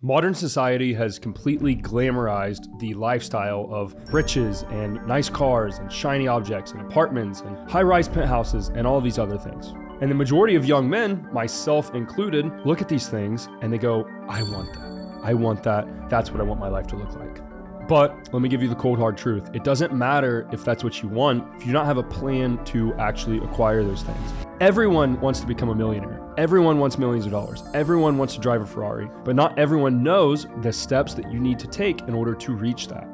Modern society has completely glamorized the lifestyle of riches and nice cars and shiny objects and apartments and high-rise penthouses and all these other things. And the majority of young men, myself included, look at these things and they go, I want that. I want that. That's what I want my life to look like. But let me give you the cold hard truth. It doesn't matter if that's what you want if you don't have a plan to actually acquire those things. Everyone wants to become a millionaire. Everyone wants millions of dollars. Everyone wants to drive a Ferrari, but not everyone knows the steps that you need to take in order to reach that.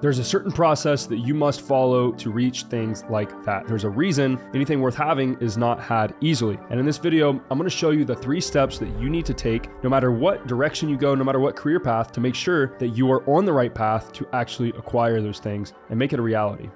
There's a certain process that you must follow to reach things like that. There's a reason anything worth having is not had easily. And in this video, I'm going to show you the 3 steps that you need to take no matter what direction you go, no matter what career path, to make sure that you are on the right path to actually acquire those things and make it a reality.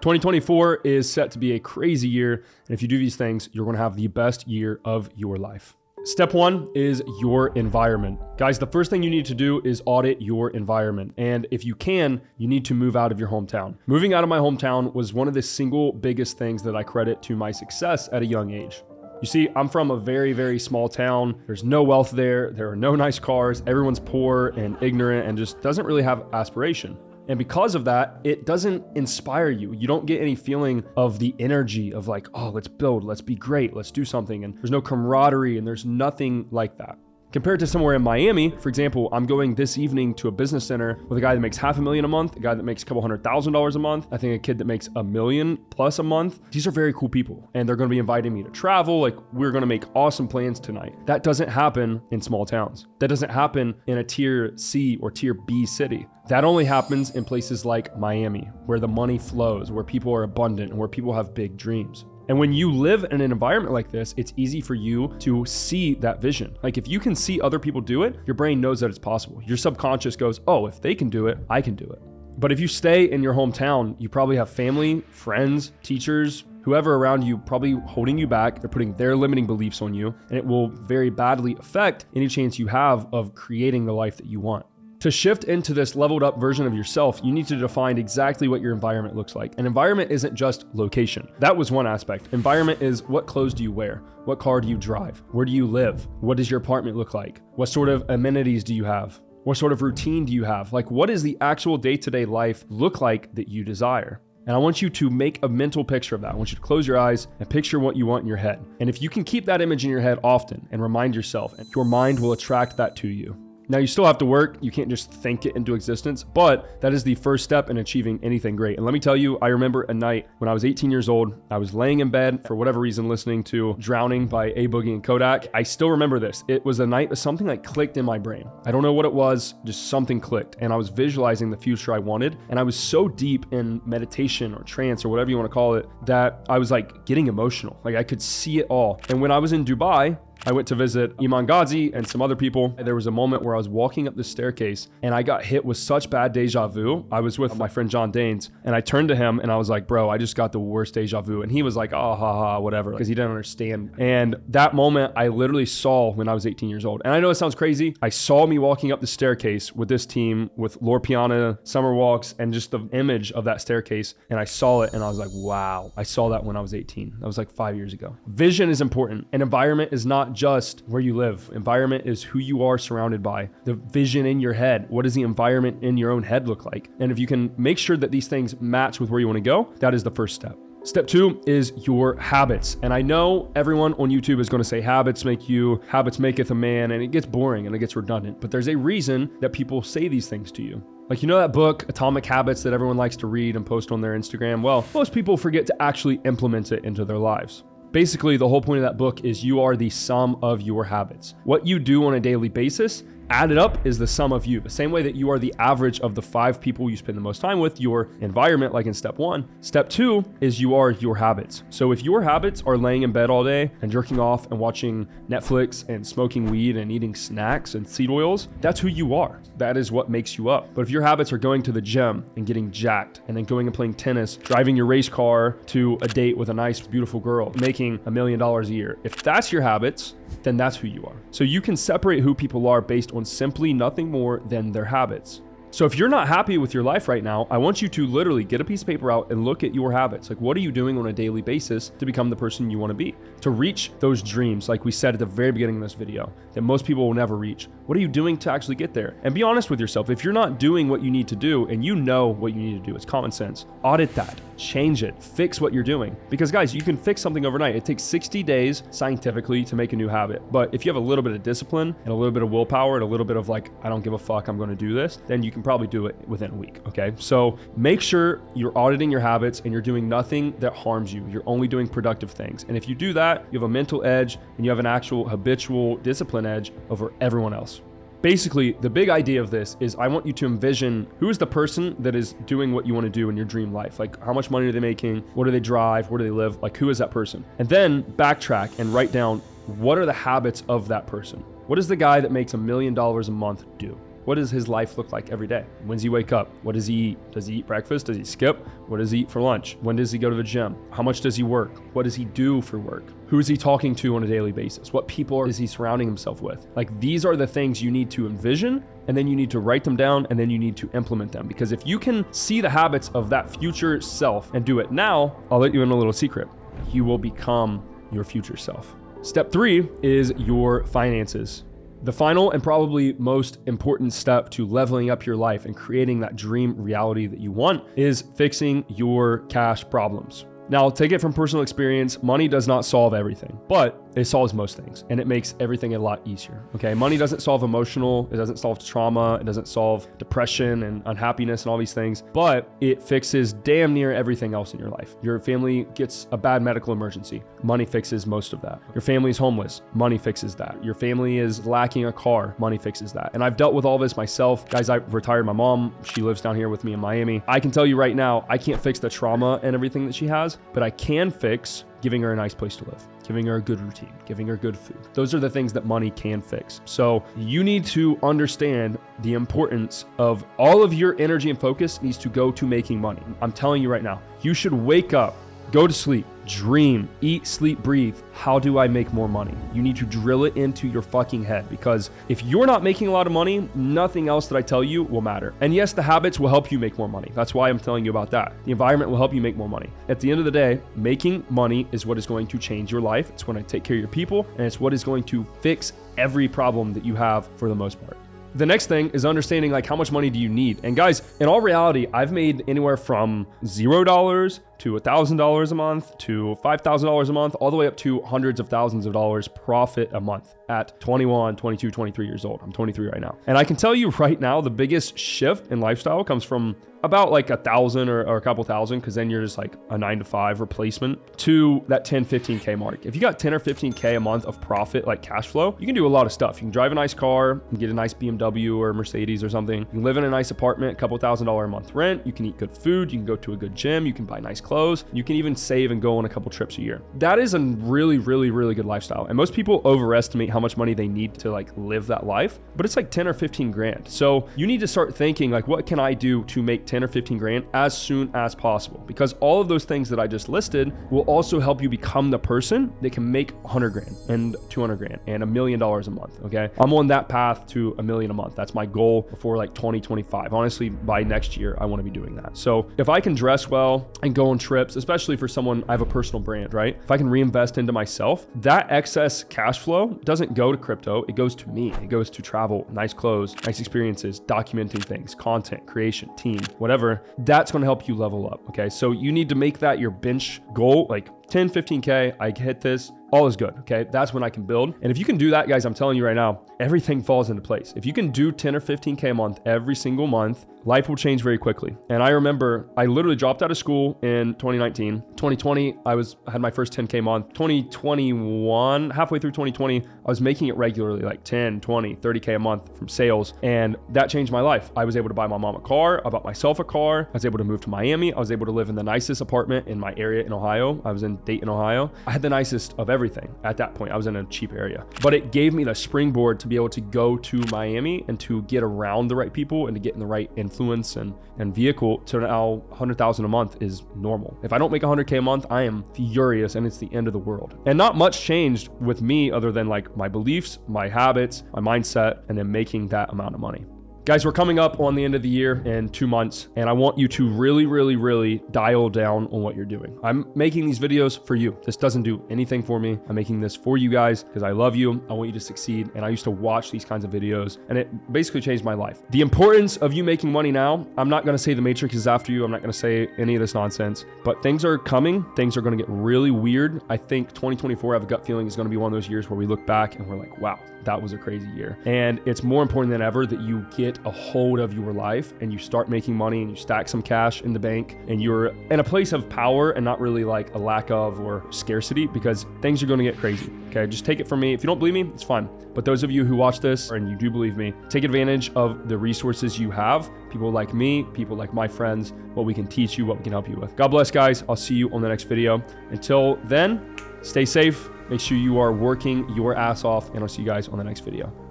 2024 is set to be a crazy year. And if you do these things, you're going to have the best year of your life. Step 1 is your environment. Guys, the first thing you need to do is audit your environment. And if you can, you need to move out of your hometown. Moving out of my hometown was one of the single biggest things that I credit to my success at a young age. You see, I'm from a very, very small town. There's no wealth there. There are no nice cars. Everyone's poor and ignorant and just doesn't really have aspiration. And because of that, it doesn't inspire you. You don't get any feeling of the energy of like, oh, let's build, let's be great, let's do something. And there's no camaraderie and there's nothing like that. Compared to somewhere in Miami, for example, I'm going this evening to a business center with a guy that makes $500,000 a month, a guy that makes a couple $100,000 a month, I think a kid that makes $1 million plus a month. These are very cool people. And they're going to be inviting me to travel. Like, we're going to make awesome plans tonight. That doesn't happen in small towns. That doesn't happen in a tier C or tier B city. That only happens in places like Miami, where the money flows, where people are abundant, and where people have big dreams. And when you live in an environment like this, it's easy for you to see that vision. Like, if you can see other people do it, your brain knows that it's possible. Your subconscious goes, oh, if they can do it, I can do it. But if you stay in your hometown, you probably have family, friends, teachers, whoever around you probably holding you back. They're putting their limiting beliefs on you, and it will very badly affect any chance you have of creating the life that you want. To shift into this leveled up version of yourself, you need to define exactly what your environment looks like. An environment isn't just location. That was one aspect. Environment is, what clothes do you wear? What car do you drive? Where do you live? What does your apartment look like? What sort of amenities do you have? What sort of routine do you have? Like, what does the actual day-to-day life look like that you desire? And I want you to make a mental picture of that. I want you to close your eyes and picture what you want in your head. And if you can keep that image in your head often and remind yourself, and your mind will attract that to you. Now, you still have to work. You can't just think it into existence, but that is the first step in achieving anything great. And let me tell you, I remember a night when I was 18 years old. I was laying in bed for whatever reason, listening to Drowning by A Boogie and Kodak. I still remember this. It was a night something like clicked in my brain. I don't know what it was, just something clicked. And I was visualizing the future I wanted. And I was so deep in meditation or trance or whatever you want to call it, that I was like getting emotional. Like, I could see it all. And when I was in Dubai, I went to visit Iman Ghazi and some other people. There was a moment where I was walking up the staircase and I got hit with such bad deja vu. I was with my friend John Danes and I turned to him and I was like, bro, I just got the worst deja vu. And he was like, oh, ha, ha, whatever, because he didn't understand. And that moment I literally saw when I was 18 years old. And I know it sounds crazy. I saw me walking up the staircase with this team, with Lore Piana, Summer Walks, and just the image of that staircase. And I saw it and I was like, wow, I saw that when I was 18. That was like 5 years ago. Vision is important. An environment is not just where you live. Environment is who you are surrounded by. The vision in your head. What does the environment in your own head look like? And if you can make sure that these things match with where you want to go, that is the first step. Step 2 is your habits. And I know everyone on YouTube is going to say habits maketh a man, and it gets boring and it gets redundant, but there's a reason that people say these things to you. Like, you know that book, Atomic Habits, that everyone likes to read and post on their Instagram? Well, most people forget to actually implement it into their lives. Basically, the whole point of that book is you are the sum of your habits. What you do on a daily basis, added up, is the sum of you. The same way that you are the average of the 5 people you spend the most time with, your environment, like in step 1. Step 2 is you are your habits. So if your habits are laying in bed all day and jerking off and watching Netflix and smoking weed and eating snacks and seed oils, that's who you are. That is what makes you up. But if your habits are going to the gym and getting jacked and then going and playing tennis, driving your race car to a date with a nice, beautiful girl, making $1 million a year, if that's your habits, then that's who you are. So you can separate who people are based on simply nothing more than their habits. So if you're not happy with your life right now, I want you to literally get a piece of paper out and look at your habits. Like, what are you doing on a daily basis to become the person you want to be? To reach those dreams, like we said at the very beginning of this video, that most people will never reach. What are you doing to actually get there? And be honest with yourself. If you're not doing what you need to do and you know what you need to do, it's common sense. Audit that, change it, fix what you're doing. Because guys, you can fix something overnight. It takes 60 days scientifically to make a new habit. But if you have a little bit of discipline and a little bit of willpower and a little bit of like, I don't give a fuck, I'm going to do this, then you can probably do it within a week. Okay. So make sure you're auditing your habits and you're doing nothing that harms you. You're only doing productive things. And if you do that, you have a mental edge and you have an actual habitual discipline edge over everyone else. Basically, the big idea of this is I want you to envision who is the person that is doing what you want to do in your dream life. Like, how much money are they making? What do they drive? Where do they live? Like, who is that person? And then backtrack and write down, what are the habits of that person? What does the guy that makes $1 million a month do? What does his life look like every day? When does he wake up? What does he eat? Does he eat breakfast? Does he skip? What does he eat for lunch? When does he go to the gym? How much does he work? What does he do for work? Who is he talking to on a daily basis? What people is he surrounding himself with? Like, these are the things you need to envision, and then you need to write them down, and then you need to implement them. Because if you can see the habits of that future self and do it now, I'll let you in a little secret. You will become your future self. Step 3 is your finances. The final and probably most important step to leveling up your life and creating that dream reality that you want is fixing your cash problems. Now, take it from personal experience. Money does not solve everything, but it solves most things and it makes everything a lot easier. Okay. Money doesn't solve emotional. It doesn't solve trauma. It doesn't solve depression and unhappiness and all these things, but it fixes damn near everything else in your life. Your family gets a bad medical emergency. Money fixes most of that. Your family is homeless. Money fixes that. Your family is lacking a car. Money fixes that. And I've dealt with all this myself. Guys, I retired my mom. She lives down here with me in Miami. I can tell you right now, I can't fix the trauma and everything that she has, but I can fix giving her a nice place to live, giving her a good routine, giving her good food. Those are the things that money can fix. So you need to understand the importance of all of your energy and focus needs to go to making money. I'm telling you right now, you should wake up, go to sleep, dream, eat, sleep, breathe. How do I make more money? You need to drill it into your fucking head, because if you're not making a lot of money, nothing else that I tell you will matter. And yes, the habits will help you make more money. That's why I'm telling you about that. The environment will help you make more money. At the end of the day, making money is what is going to change your life. It's going to take care of your people, and it's what is going to fix every problem that you have for the most part. The next thing is understanding, like, how much money do you need? And guys, in all reality, I've made anywhere from $0 to $1,000 a month to $5,000 a month, all the way up to hundreds of thousands of dollars profit a month at 21, 22, 23 years old. I'm 23 right now. And I can tell you right now, the biggest shift in lifestyle comes from about like 1,000 or a couple thousand, because then you're just like a 9-to-5 replacement, to that 10, 15K mark. If you got 10 or 15K a month of profit, like cash flow, you can do a lot of stuff. You can drive a nice car, you can get a nice BMW or Mercedes or something. You can live in a nice apartment, a couple $1,000 a month rent. You can eat good food. You can go to a good gym. You can buy nice clothes. You can even save and go on a couple trips a year. That is a really, really, really good lifestyle. And most people overestimate how much money they need to like live that life, but it's like 10 or 15 grand. So you need to start thinking, like, what can I do to make 10 or 15 grand as soon as possible? Because all of those things that I just listed will also help you become the person that can make 100 grand and 200 grand and $1 million a month. Okay. I'm on that path to $1 million a month. That's my goal before like 2025. Honestly, by next year, I want to be doing that. So if I can dress well and go on trips, especially for someone, I have a personal brand, right? If I can reinvest into myself, that excess cash flow doesn't go to crypto. It goes to me. It goes to travel, nice clothes, nice experiences, documenting things, content creation, team, whatever. That's going to help you level up. Okay. So you need to make that your bench goal, like 10, 15K, I hit this, all is good. Okay. That's when I can build. And if you can do that, guys, I'm telling you right now, everything falls into place. If you can do 10 or 15K a month every single month, life will change very quickly. And I remember I literally dropped out of school in 2019. 2020, I had my first 10K month. 2021, halfway through 2020, I was making it regularly, like 10, 20, 30K a month from sales. And that changed my life. I was able to buy my mom a car. I bought myself a car. I was able to move to Miami. I was able to live in the nicest apartment in my area in Ohio. I was in Dayton, Ohio. I had the nicest of everything at that point. I was in a cheap area, but it gave me the springboard to be able to go to Miami and to get around the right people and to get in the right influence and vehicle. So now 100,000 a month is normal. If I don't make 100K a month, I am furious and it's the end of the world. And not much changed with me other than like my beliefs, my habits, my mindset, and then making that amount of money. Guys, we're coming up on the end of the year in 2 months, and I want you to really dial down on what you're doing. I'm making these videos for you. This doesn't do anything for me. I'm making this for you guys because I love you. I want you to succeed. And I used to watch these kinds of videos, and it basically changed my life. The importance of you making money now, I'm not going to say the Matrix is after you. I'm not going to say any of this nonsense, but things are coming. Things are going to get really weird. I think 2024, I have a gut feeling, is going to be one of those years where we look back and we're like, wow, that was a crazy year. And it's more important than ever that you get a hold of your life and you start making money and you stack some cash in the bank and you're in a place of power and not really like a lack of or scarcity, because things are going to get crazy. Okay, just take it from me. If you don't believe me, it's fine. But those of you who watch this and you do believe me, take advantage of the resources you have. People like me, people like my friends, what we can teach you, what we can help you with. God bless, guys. I'll see you on the next video. Until then, stay safe. Make sure you are working your ass off, and I'll see you guys on the next video.